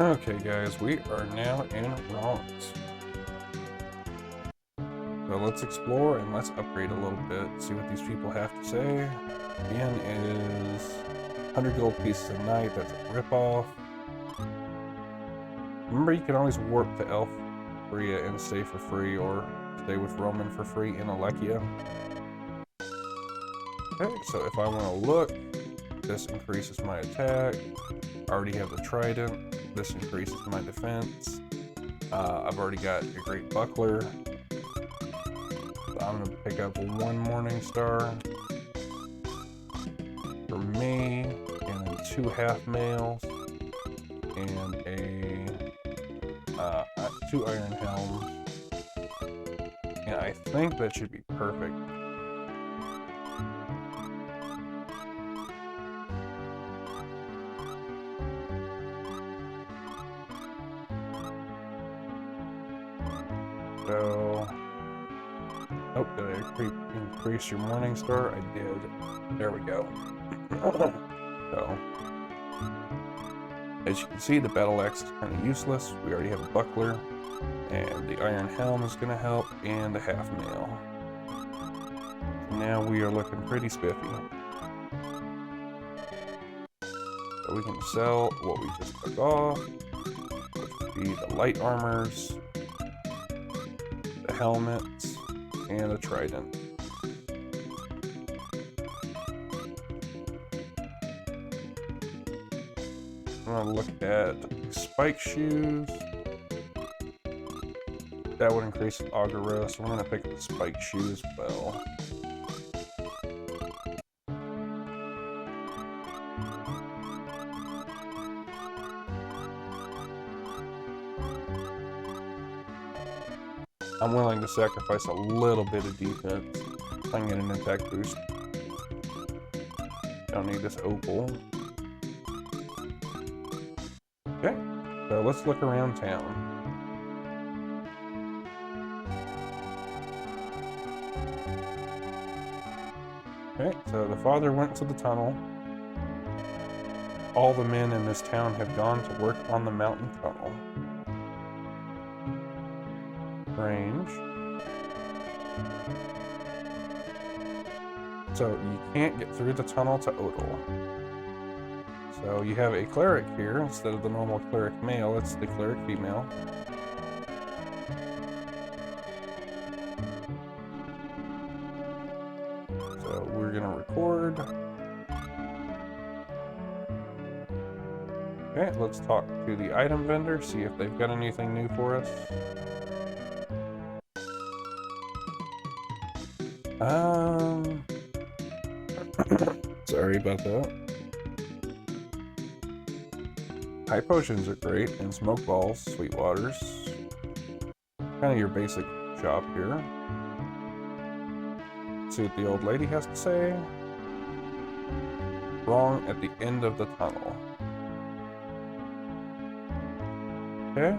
Okay, guys, we are now in Ronks. So let's explore and let's upgrade a little bit, see what these people have to say. Yen is 100 gold pieces a night, that's a ripoff. Remember, you can always warp to Elfria and stay for free, or stay with Roman for free in Alekia. Okay, so if I want to look, this increases my attack. I already have the trident. This increases my defense. I've already got a great buckler. So I'm going to pick up one morning star for me, and then 2 half mails, and a 2 iron helms. And I think that should be perfect. So, oh, did I increase your morning star? I did. There we go. So, as you can see, the battle axe is kind of useless. We already have a buckler, and the iron helm is going to help, and the half mail. Now we are looking pretty spiffy. So we can sell what we just took off, which would be the light armors, the helmets, and the trident. I'm going to look at spike shoes. That would increase Auguros, so I'm going to pick up the spike shoe as well. I'm willing to sacrifice a little bit of defense if I can get an attack boost. Don't need this opal. Okay, so let's look around town. Okay, so the father went to the tunnel. All the men in this town have gone to work on the mountain tunnel. Range. So you can't get through the tunnel to Odel. So you have a cleric here instead of the normal cleric male, it's the cleric female. So we're gonna record. Okay, let's talk to the item vendor, see if they've got anything new for us. Sorry about that. High potions are great, and smoke balls, sweet waters. Kind of your basic shop here. See what the old lady has to say. Wrong at the end of the tunnel. Okay.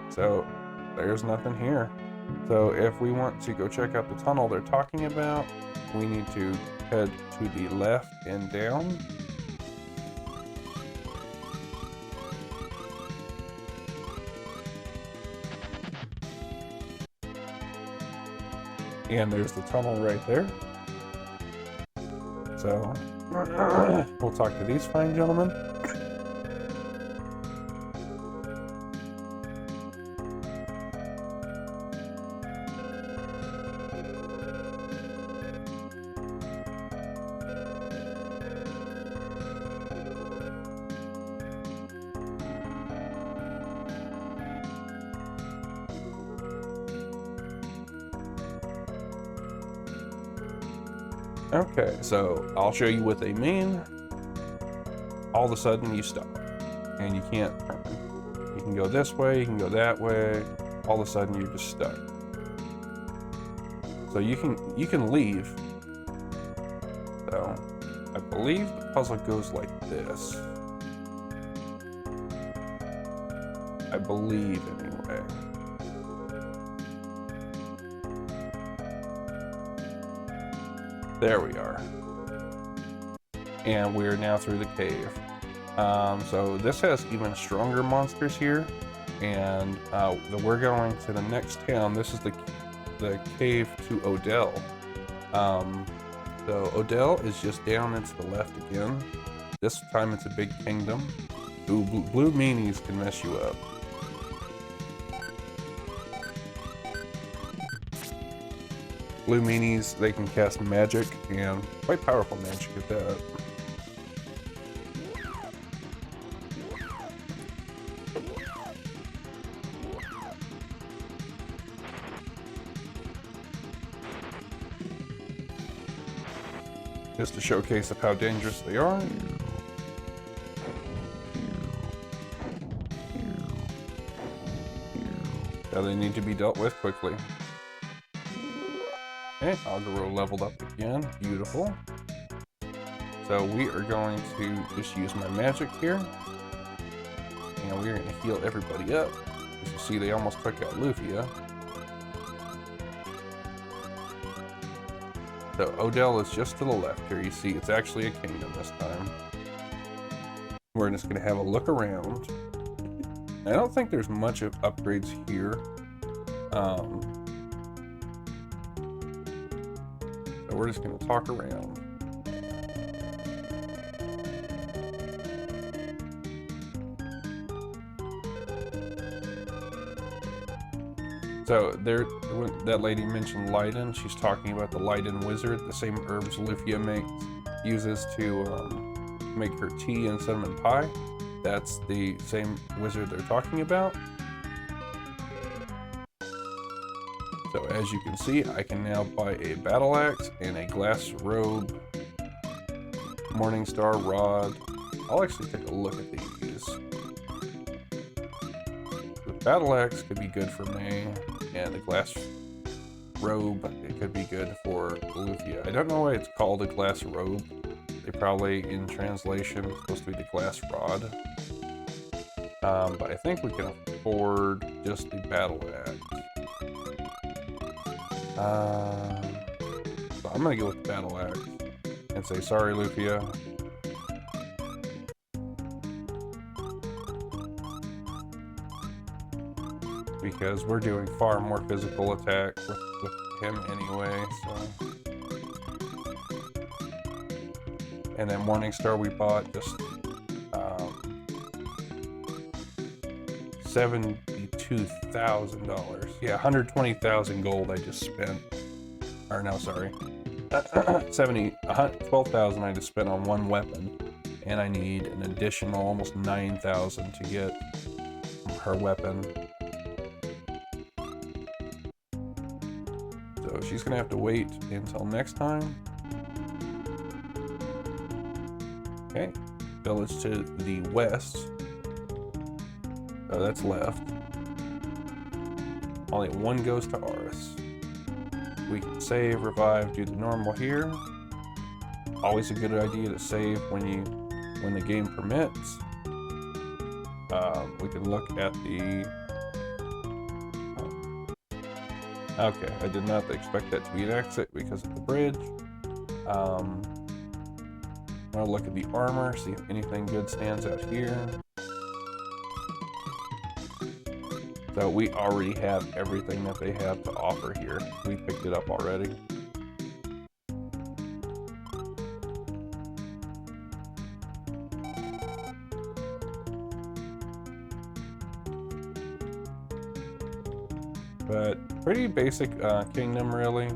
So, there's nothing here. So if we want to go check out the tunnel they're talking about, we need to head to the left and down. And there's the tunnel right there. So we'll talk to these fine gentlemen. Okay, so I'll show you what they mean. All of a sudden you stop and you can't turn. You can go this way, you can go that way. All of a sudden you're just stuck. So you can leave. So I believe the puzzle goes like this. I believe anyway. There we are. And we're now through the cave. So this has even stronger monsters here, and we're going to the next town. This is the cave to Odel. So Odel is just down and to the left again. This time it's a big kingdom. Ooh, blue meanies can mess you up. Blue meanies, they can cast magic, and quite powerful magic at that. Just a showcase of how dangerous they are. Now they need to be dealt with quickly. Okay, Agaro leveled up again. Beautiful. So we are going to just use my magic here. And we're going to heal everybody up. As you see, they almost took out Lufia. So Odel is just to the left here. You see, it's actually a kingdom this time. We're just going to have a look around. I don't think there's much of upgrades here. So we're just going to talk around. So there, that lady mentioned Leiden. She's talking about the Leiden wizard, the same herbs Lufia uses to make her tea and cinnamon pie. That's the same wizard they're talking about. So as you can see, I can now buy a battle axe and a glass robe, Morningstar rod. I'll actually take a look at these. The battle axe could be good for me, and the glass robe, it could be good for Lufia. I don't know why it's called a glass robe. They probably, in translation, it's supposed to be the glass rod. But I think we can afford just the battle axe. So I'm gonna go with the battle axe and say sorry, Lufia. Because we're doing far more physical attack with him anyway, so. And then Morningstar we bought just $72,000. Yeah, 120,000 gold I just spent. Or no, sorry. 12,000 I just spent on one weapon. And I need an additional almost 9,000 to get her weapon. So she's gonna have to wait until next time. Okay, village to the west. So that's left. Only one goes to Aris. We can save, revive, do the normal here. Always a good idea to save when the game permits. We can look at the. Okay, I did not expect that to be an exit because of the bridge. I'm gonna look at the armor, see if anything good stands out here. So we already have everything that they have to offer here. We picked it up already. But pretty basic kingdom, really.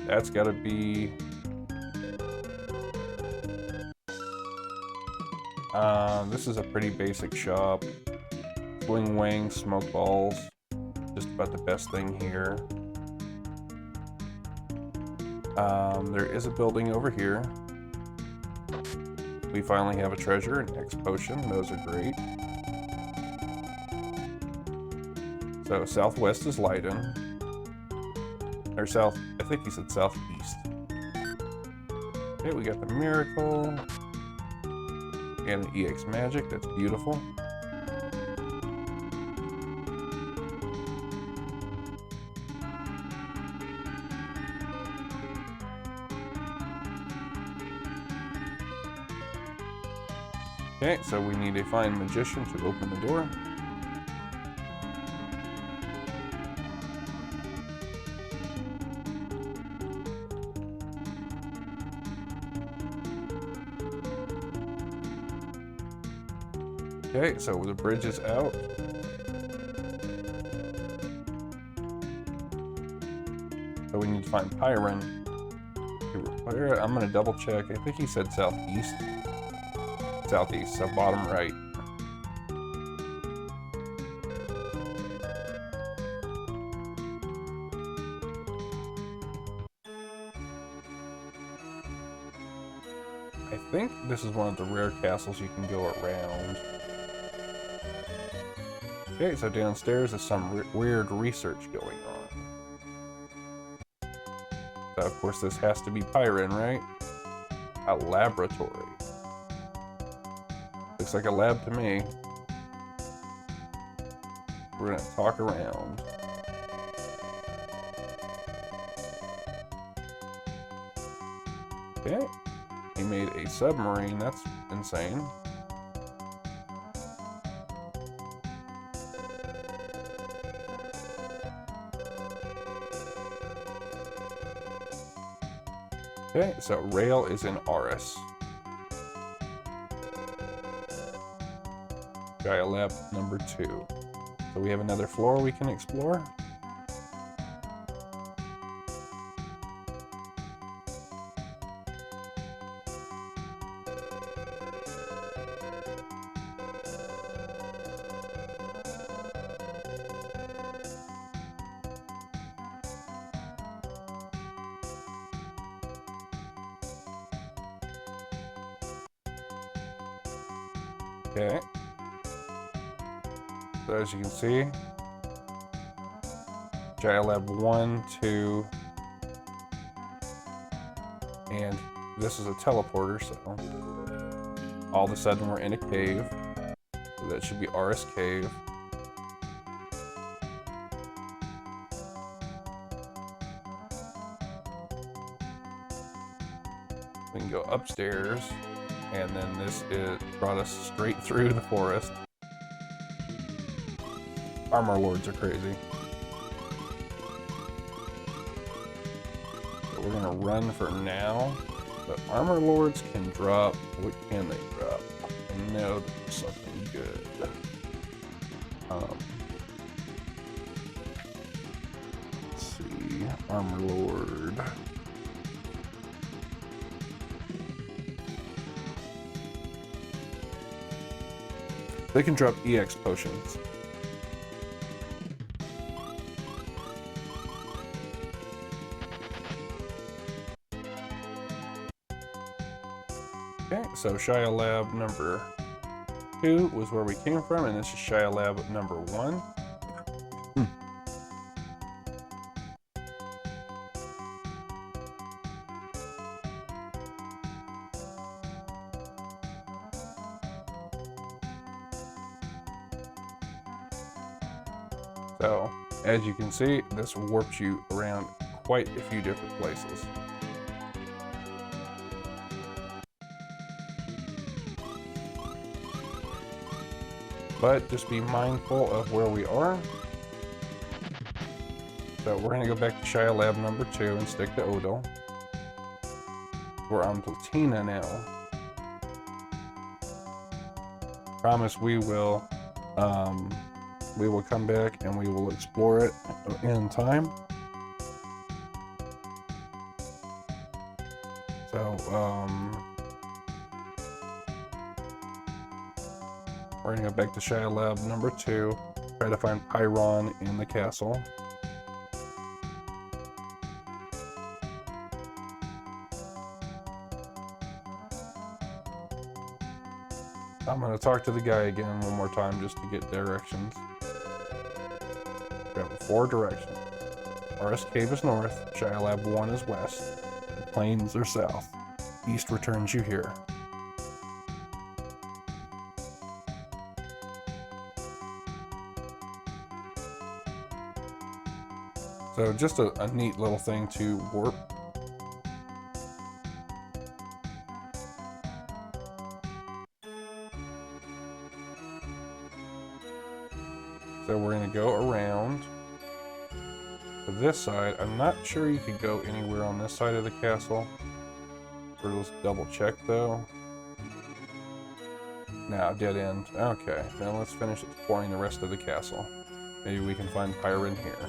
That's got to be. This is a pretty basic shop. Swing wing, smoke balls. Just about the best thing here. There is a building over here. We finally have a treasure, an X potion. Those are great. So southwest is Leiden. Or south, I think he said southeast. Okay, we got the miracle. And an EX magic, that's beautiful. Okay, so we need a fine magician to open the door. Okay, so the bridge is out. So we need to find Pyron. I'm gonna double check. I think he said southeast. Southeast, so bottom right. I think this is one of the rare castles you can go around. Okay, so downstairs is some weird research going on. So of course this has to be Pyron, right? A laboratory. Looks like a lab to me. We're gonna talk around. Okay. He made a submarine. That's insane. Okay, so rail is in Aris. Gaia Lab number 2. So we have another floor we can explore. Okay. So as you can see, Gaia Lab 1, 2, and this is a teleporter, so all of a sudden we're in a cave. So that should be Aris Cave. We can go upstairs, and then this brought us straight through the forest. Armor Lords are crazy. So we're gonna run for now. But Armor Lords can drop. What can they drop? I know there's something good. Let's see. Armor Lord. They can drop EX potions. Okay, so Shia Lab number 2 was where we came from, and this is Shia Lab number 1. So, as you can see, this warps you around quite a few different places. But just be mindful of where we are. So we're going to go back to Shia Lab number 2 and stick to Odel. We're on Platina now. Promise we will come back and we will explore it in time. So, we're gonna go back to Shia Lab number 2, try to find Pyron in the castle. I'm gonna talk to the guy again one more time just to get directions. We have 4 directions. Aris Cave is north, Shia Lab 1 is west, the plains are south. East returns you here. So just a neat little thing to warp. So we're going to go around to this side. I'm not sure you could go anywhere on this side of the castle. Let's double check though. No, dead end. Okay, now let's finish exploring the rest of the castle. Maybe we can find Pyron here.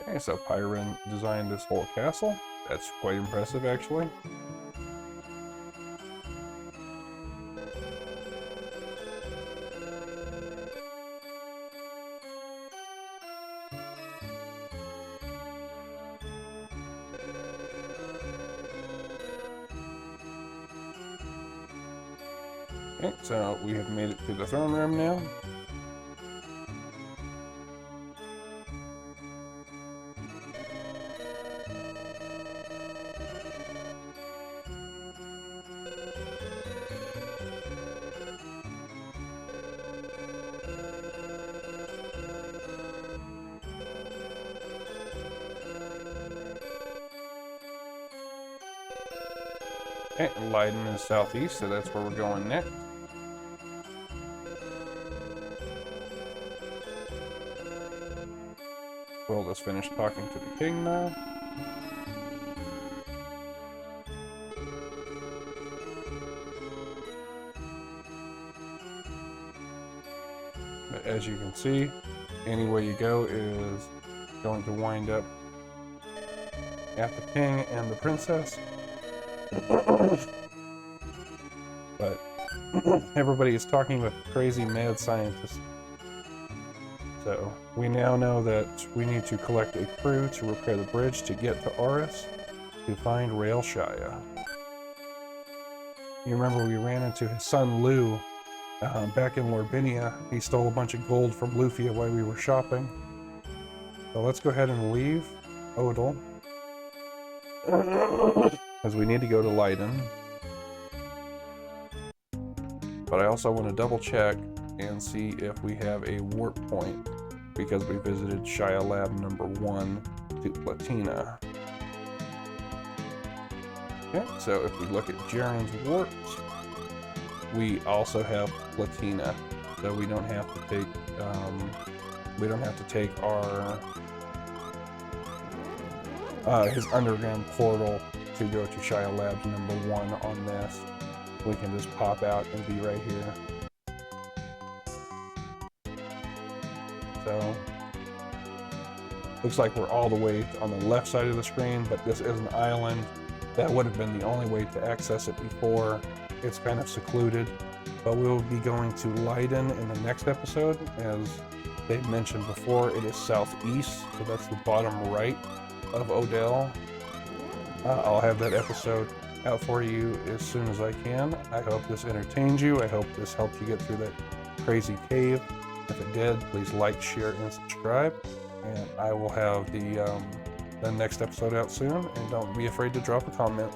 Okay, so Pyron designed this whole castle. That's quite impressive, actually. Okay, so we have made it to the throne room now. Okay, Leiden is southeast, so that's where we're going next. We'll just finish talking to the king now. But as you can see, any way you go is going to wind up at the king and the princess. But everybody is talking with crazy mad scientists. So we now know that we need to collect a crew to repair the bridge to get to Aris to find Rael Shaya. You remember we ran into his son Lu back in Lorbinia. He stole a bunch of gold from Lufia while we were shopping. So let's go ahead and leave Odel, because we need to go to Leiden. But I also want to double check and see if we have a warp point, because we visited Shia Lab number 1 to Platina. Okay, so if we look at Jaren's warps, we also have Platina, so we don't have to take our his underground portal to go to Shia Labs number 1 on this. We can just pop out and be right here. So, looks like we're all the way on the left side of the screen, but this is an island. That would have been the only way to access it before. It's kind of secluded, but we will be going to Leiden in the next episode. As they mentioned before, it is southeast, so that's the bottom right of Odel. I'll have that episode out for you as soon as I can. I hope this entertained you. I hope this helped you get through that crazy cave. If it did, please like, share, and subscribe. And I will have the next episode out soon. And don't be afraid to drop a comment.